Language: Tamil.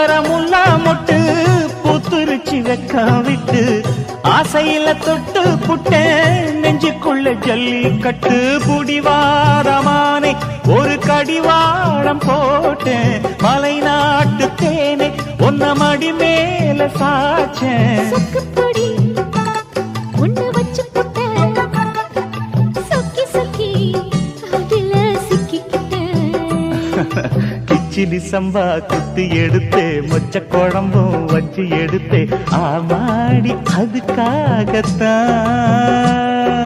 பூக்கர முல்லா மொட்டு பூத்துருச்சி வெக்கம் விட்டு ஆசையில தொட்டு புட்டேன் நெஞ்சுக்குள்ள ஜல்லிக்கட்டு புடிவாரமானே ஒரு கடிவாளம் போட்டேன் மலை நாட்டு தேனே ஒன்ன மடி மேல சாச்சேன் கிச்சிலி சம்பா குத்தி எடுத்தே மொச்ச குழம்பும் வச்சு எடுத்தே ஆமாடி அதுக்காகத்தான்